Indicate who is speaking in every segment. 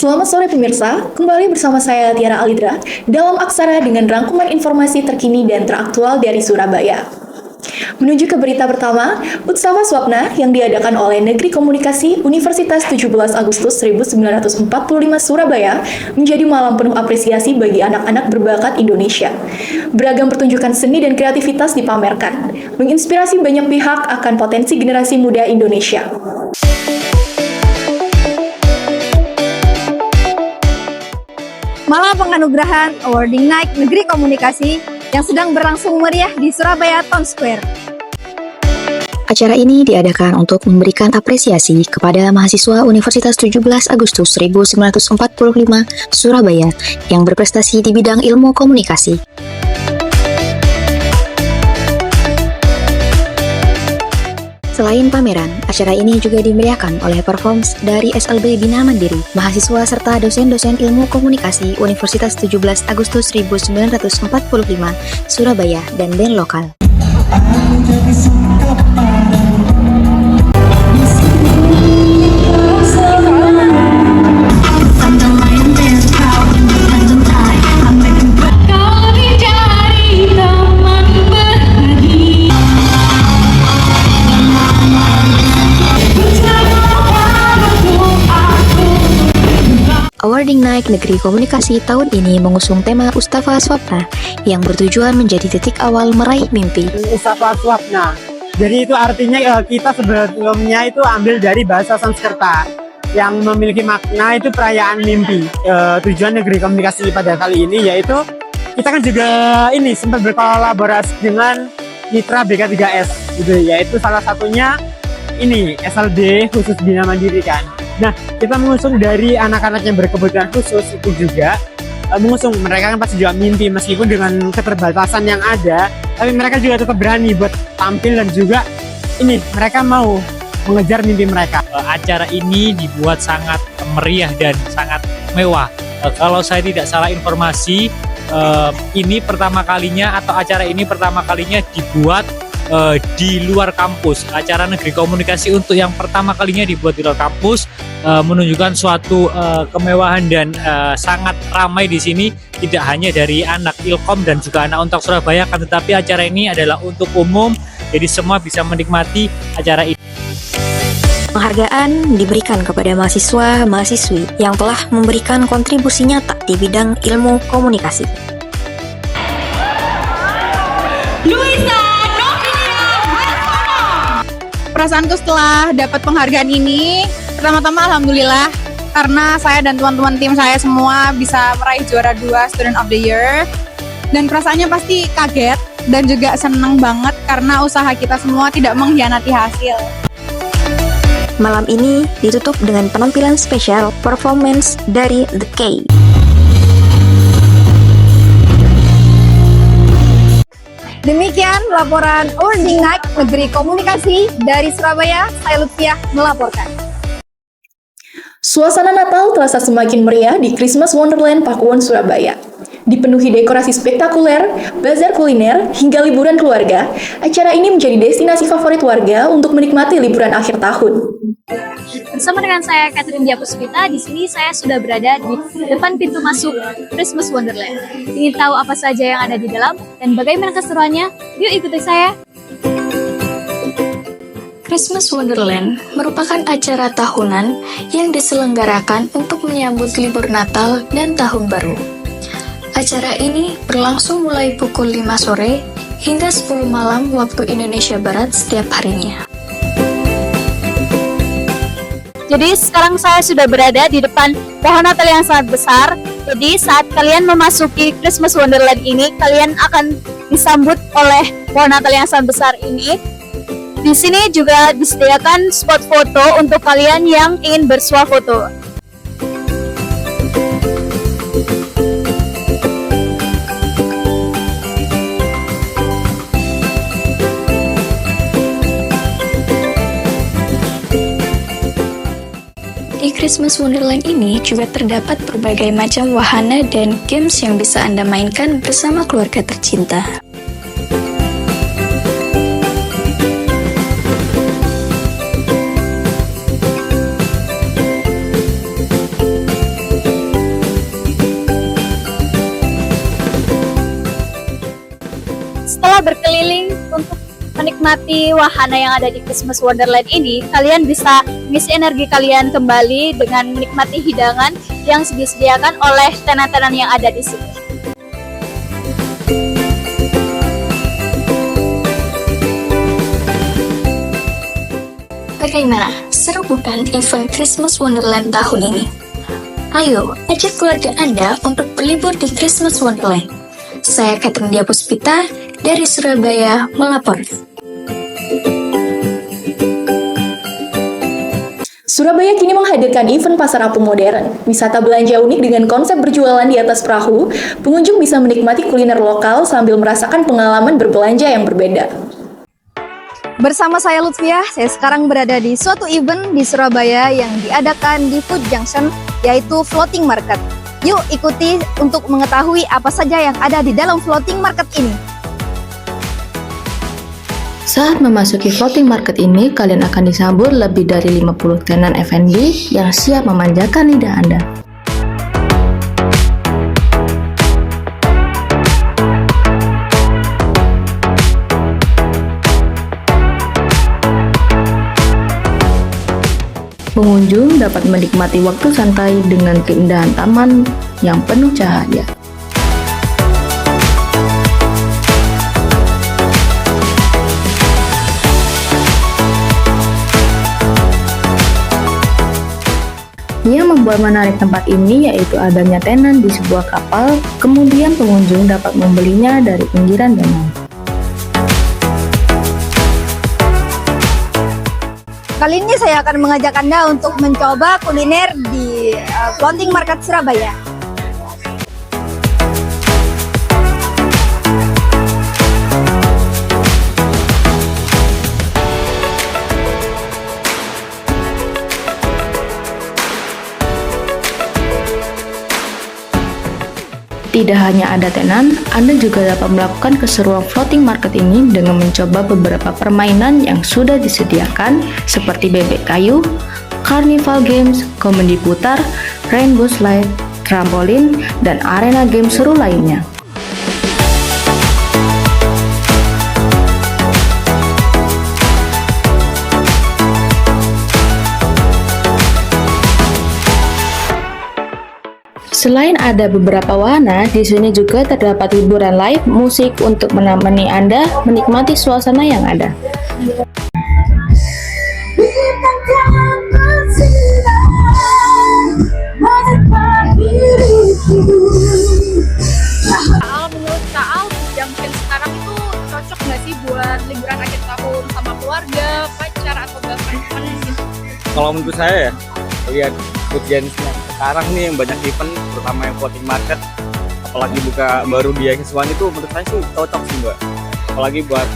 Speaker 1: Selamat sore pemirsa, kembali bersama saya Tiara Alidra dalam Aksara dengan rangkuman informasi terkini dan teraktual dari Surabaya. Menuju ke berita pertama, Utsawa Swapna yang diadakan oleh Negeri Komunikasi Universitas 17 Agustus 1945 Surabaya menjadi malam penuh apresiasi bagi anak-anak berbakat Indonesia. Beragam pertunjukan seni dan kreativitas dipamerkan, menginspirasi banyak pihak akan potensi generasi muda Indonesia.
Speaker 2: Malam penganugerahan Awarding Night Negeri Komunikasi yang sedang berlangsung meriah di Surabaya Town Square.
Speaker 3: Acara ini diadakan untuk memberikan apresiasi kepada mahasiswa Universitas 17 Agustus 1945 Surabaya yang berprestasi di bidang ilmu komunikasi. Selain pameran, acara ini juga dimeriahkan oleh performance dari SLB Bina Mandiri, mahasiswa serta dosen-dosen ilmu komunikasi Universitas 17 Agustus 1945 Surabaya dan band lokal. Awarding Night Negeri Komunikasi tahun ini mengusung tema Utsawa Swapna yang bertujuan menjadi titik awal meraih mimpi.
Speaker 4: Utsawa Swapna. Jadi itu artinya kita sebelumnya itu ambil dari bahasa Sanskerta yang memiliki makna itu perayaan mimpi. Tujuan Negeri Komunikasi pada kali ini yaitu kita kan juga ini sempat berkolaborasi dengan mitra BK3S gitu, yaitu salah satunya ini SLB khusus Bina Mandiri kan. Nah, kita mengusung dari anak-anak yang berkebutuhan khusus itu juga mengusung mereka kan pasti juga mimpi meskipun dengan keterbatasan yang ada, tapi mereka juga tetap berani buat tampil dan juga ini mereka mau mengejar mimpi mereka.
Speaker 5: Acara ini dibuat sangat meriah dan sangat mewah. Kalau saya tidak salah informasi, ini pertama kalinya atau acara ini pertama kalinya dibuat di luar kampus. Acara Negeri Komunikasi untuk yang pertama kalinya dibuat di luar kampus menunjukkan suatu kemewahan dan sangat ramai di sini, tidak hanya dari anak Ilkom dan juga anak Untak Surabaya, kan tetapi acara ini adalah untuk umum, jadi semua bisa menikmati acara ini.
Speaker 3: Penghargaan diberikan kepada mahasiswa-mahasiswi yang telah memberikan kontribusi nyata di bidang ilmu komunikasi.
Speaker 2: Perasaanku setelah dapat penghargaan ini, pertama-tama alhamdulillah karena saya dan teman-teman tim saya semua bisa meraih juara 2 Student of the Year. Dan perasaannya pasti kaget dan juga senang banget karena usaha kita semua tidak mengkhianati hasil.
Speaker 3: Malam ini ditutup dengan penampilan spesial performance dari The K.
Speaker 2: Demikian laporan Awarding Night Negeri Komunikasi dari Surabaya. Saya Lutfiah melaporkan.
Speaker 1: Suasana Natal terasa semakin meriah di Christmas Wonderland Pakuwon, Surabaya. Dipenuhi dekorasi spektakuler, bazar kuliner, hingga liburan keluarga, acara ini menjadi destinasi favorit warga untuk menikmati liburan akhir tahun.
Speaker 6: Bersama dengan saya Catherine Diapuspita, di sini saya sudah berada di depan pintu masuk Christmas Wonderland. Ingin tahu apa saja yang ada di dalam dan bagaimana keseruannya? Yuk ikuti saya.
Speaker 7: Christmas Wonderland merupakan acara tahunan yang diselenggarakan untuk menyambut libur Natal dan Tahun Baru. Acara ini berlangsung mulai pukul 5 sore hingga 10 malam waktu Indonesia Barat setiap harinya.
Speaker 6: Jadi sekarang saya sudah berada di depan pohon Natal yang sangat besar. Jadi saat kalian memasuki Christmas Wonderland ini, kalian akan disambut oleh pohon Natal yang sangat besar ini. Di sini juga disediakan spot foto untuk kalian yang ingin bersuah foto.
Speaker 7: Di Christmas Wonderland ini juga terdapat berbagai macam wahana dan games yang bisa Anda mainkan bersama keluarga tercinta.
Speaker 6: menikmati wahana yang ada di Christmas Wonderland ini, kalian bisa mengisi energi kalian kembali dengan menikmati hidangan yang disediakan oleh tenan-tenan yang ada di sini.
Speaker 7: Bagaimana? Seru bukan event Christmas Wonderland tahun ini? Ayo, ajak keluarga Anda untuk berlibur di Christmas Wonderland. Saya Catherine Diapuspita dari Surabaya melapor.
Speaker 1: Surabaya kini menghadirkan event pasar apung modern. Wisata belanja unik dengan konsep berjualan di atas perahu, pengunjung bisa menikmati kuliner lokal sambil merasakan pengalaman berbelanja yang berbeda.
Speaker 8: Bersama saya Lutfiah, saya sekarang berada di suatu event di Surabaya yang diadakan di Food Junction, yaitu Floating Market. Yuk ikuti untuk mengetahui apa saja yang ada di dalam Floating Market ini.
Speaker 3: Saat memasuki floating market ini, kalian akan disambut lebih dari 50 tenan F&B yang siap memanjakan lidah Anda. Pengunjung dapat menikmati waktu santai dengan keindahan taman yang penuh cahaya. Yang membuat menarik tempat ini yaitu adanya tenan di sebuah kapal, kemudian pengunjung dapat membelinya dari pinggiran danau.
Speaker 8: Kali ini saya akan mengajak Anda untuk mencoba kuliner di Floating Market Surabaya.
Speaker 3: Tidak hanya ada tenan, Anda juga dapat melakukan keseruan floating market ini dengan mencoba beberapa permainan yang sudah disediakan seperti bebek kayu, carnival games, komedi putar, rainbow slide, trampolin, dan arena game seru lainnya. Selain ada beberapa wahana, di sini juga terdapat hiburan live musik untuk menemani Anda menikmati suasana yang ada.
Speaker 2: Menurut Kak Al, Junction sekarang itu cocok nggak sih buat liburan akhir tahun sama keluarga, pacar, atau bahkan teman gitu?
Speaker 9: Kalau menurut saya ya, lihat Food Junction sekarang nih yang banyak event, terutama yang floating market, apalagi buka baru di Keswan itu menurut saya sih cocok sih Mbak. Apalagi buat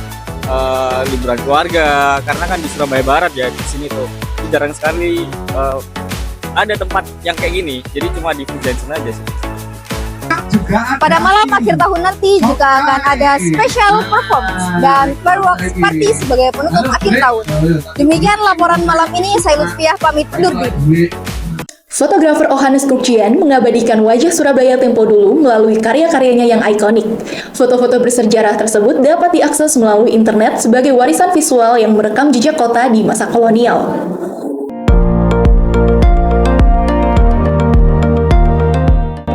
Speaker 9: liburan keluarga, karena kan di Surabaya Barat ya di sini tuh jarang sekali ada tempat yang kayak gini. Jadi cuma di Food Junction aja sih.
Speaker 8: Pada malam akhir tahun nanti juga akan ada special performance dan fireworks party sebagai penutup akhir tahun. Demikian laporan malam ini, saya Lutfiah pamit undur diri.
Speaker 1: Fotografer Ohannes Kurcian mengabadikan wajah Surabaya tempo dulu melalui karya-karyanya yang ikonik. Foto-foto bersejarah tersebut dapat diakses melalui internet sebagai warisan visual yang merekam jejak kota di masa kolonial.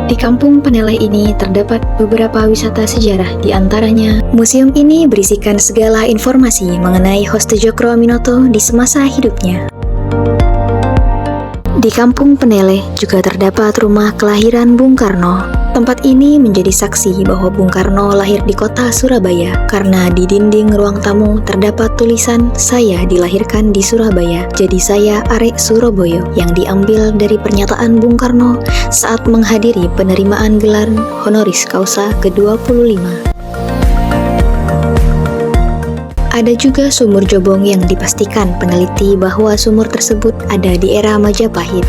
Speaker 3: Di Kampung Peneleh ini terdapat beberapa wisata sejarah, di antaranya museum ini berisikan segala informasi mengenai Hostejokroaminoto di semasa hidupnya. Di Kampung Peneleh juga terdapat rumah kelahiran Bung Karno. Tempat ini menjadi saksi bahwa Bung Karno lahir di kota Surabaya karena di dinding ruang tamu terdapat tulisan "Saya dilahirkan di Surabaya, jadi saya arek Surabaya" yang diambil dari pernyataan Bung Karno saat menghadiri penerimaan gelar honoris causa ke-25. Ada juga sumur Jobong yang dipastikan peneliti bahwa sumur tersebut ada di era Majapahit.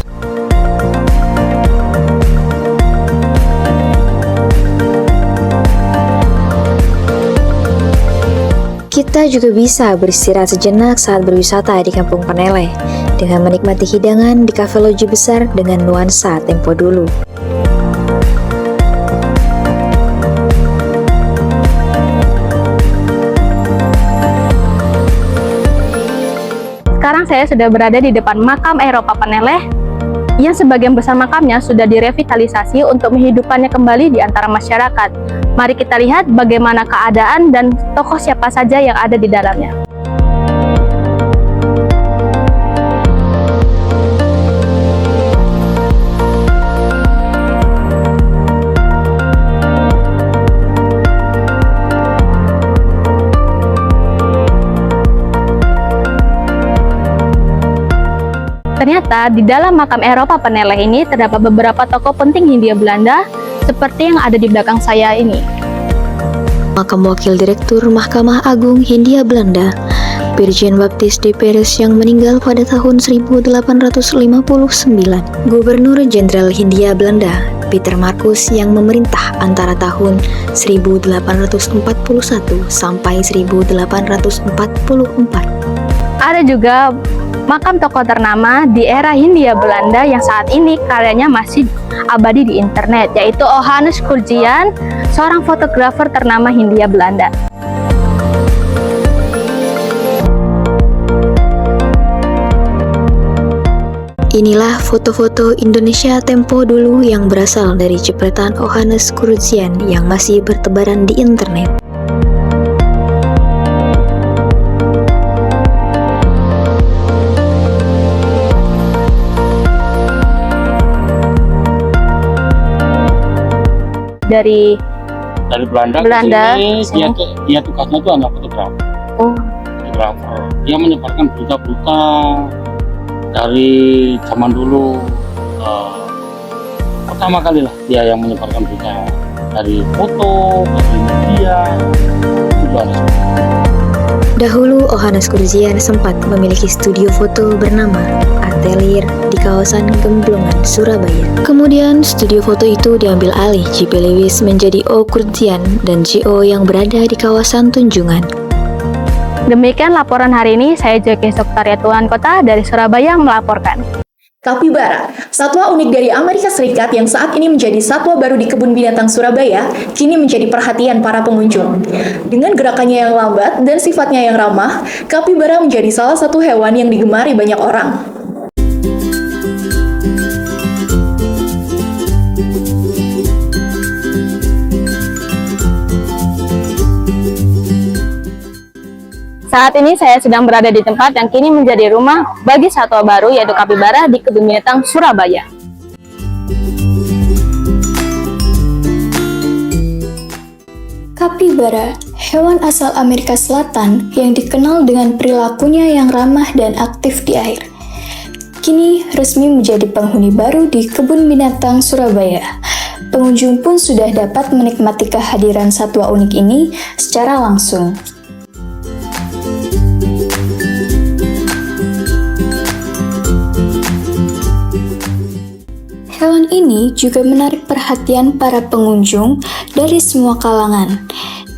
Speaker 3: Kita juga bisa beristirahat sejenak saat berwisata di Kampung Peneleh dengan menikmati hidangan di kafe loji besar dengan nuansa tempo dulu.
Speaker 6: sekarang saya sudah berada di depan makam Eropa Peneleh yang sebagian besar makamnya sudah direvitalisasi untuk menghidupkannya kembali di antara masyarakat. Mari kita lihat bagaimana keadaan dan tokoh siapa saja yang ada di dalamnya. Ternyata di dalam makam Eropa Peneleh ini terdapat beberapa tokoh penting Hindia Belanda seperti yang ada di belakang saya ini.
Speaker 3: Makam Wakil Direktur Mahkamah Agung Hindia Belanda, Virgin Baptist de Perez yang meninggal pada tahun 1859, Gubernur Jenderal Hindia Belanda, Peter Marcus yang memerintah antara tahun 1841 sampai 1844.
Speaker 6: Ada juga makam tokoh ternama di era Hindia Belanda yang saat ini karyanya masih abadi di internet, yaitu Johannes Curjien, seorang fotografer ternama Hindia Belanda.
Speaker 3: Inilah foto-foto Indonesia tempo dulu yang berasal dari jepretan Johannes Curjien yang masih bertebaran di internet.
Speaker 6: Dari
Speaker 10: Belanda ke sini, dia tugasnya itu hanya fotografer. Fotografer. Dia menyebarkan berita-berita dari zaman dulu. Pertama kali lah dia yang menyebarkan berita dari foto, dari media. Itu ada.
Speaker 3: Dahulu Johannes Curjien sempat memiliki studio foto bernama Atelier di kawasan Gemblongan, Surabaya. Kemudian studio foto itu diambil alih J.P. Lewis menjadi O. Curjien dan J.O. yang berada di kawasan Tunjungan.
Speaker 6: Demikian laporan hari ini, saya Joyke Soktariatuan Kota dari Surabaya melaporkan.
Speaker 1: Kapibara, satwa unik dari Amerika Serikat yang saat ini menjadi satwa baru di Kebun Binatang Surabaya, kini menjadi perhatian para pengunjung. Dengan gerakannya yang lambat dan sifatnya yang ramah, kapibara menjadi salah satu hewan yang digemari banyak orang.
Speaker 6: Saat ini saya sedang berada di tempat yang kini menjadi rumah bagi satwa baru yaitu kapibara di Kebun Binatang Surabaya.
Speaker 7: Kapibara, hewan asal Amerika Selatan yang dikenal dengan perilakunya yang ramah dan aktif di air, kini resmi menjadi penghuni baru di Kebun Binatang Surabaya. Pengunjung pun sudah dapat menikmati kehadiran satwa unik ini secara langsung. Hewan ini juga menarik perhatian para pengunjung dari semua kalangan,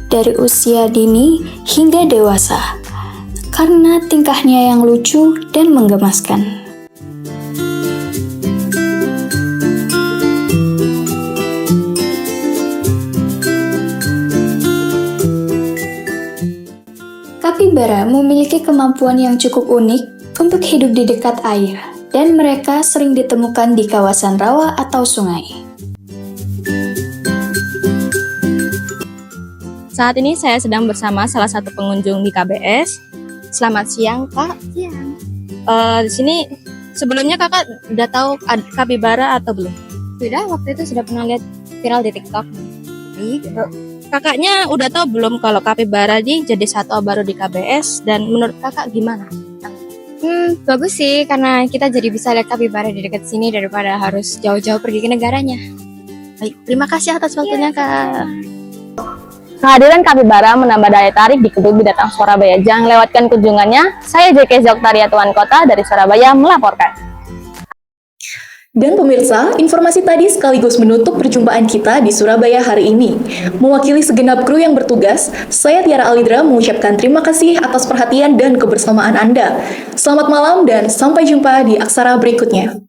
Speaker 7: dari usia dini hingga dewasa, karena tingkahnya yang lucu dan menggemaskan. Kapibara memiliki kemampuan yang cukup unik untuk hidup di dekat air, dan mereka sering ditemukan di kawasan rawa atau sungai.
Speaker 6: Saat ini saya sedang bersama salah satu pengunjung di KBS. Selamat siang, Kak. Siang. Di sini sebelumnya Kakak udah tahu kapibara atau belum?
Speaker 2: Sudah, waktu itu sudah pernah lihat viral di TikTok.
Speaker 6: Kakaknya udah tahu belum kalau kapibara ini jadi satwa baru di KBS, dan menurut Kakak gimana?
Speaker 2: Bagus sih, karena kita jadi bisa lihat kapibara di dekat sini daripada harus jauh-jauh pergi ke negaranya.
Speaker 6: Baik, terima kasih atas waktunya, Kak. Kehadiran kapibara menambah daya tarik di Kebun Binatang Surabaya. Jangan lewatkan kunjungannya. Saya Joyke Soktariatuan Kota dari Surabaya melaporkan.
Speaker 1: Dan pemirsa, informasi tadi sekaligus menutup perjumpaan kita di Surabaya hari ini. Mewakili segenap kru yang bertugas, saya Tiara Alidra mengucapkan terima kasih atas perhatian dan kebersamaan Anda. Selamat malam dan sampai jumpa di aksara berikutnya.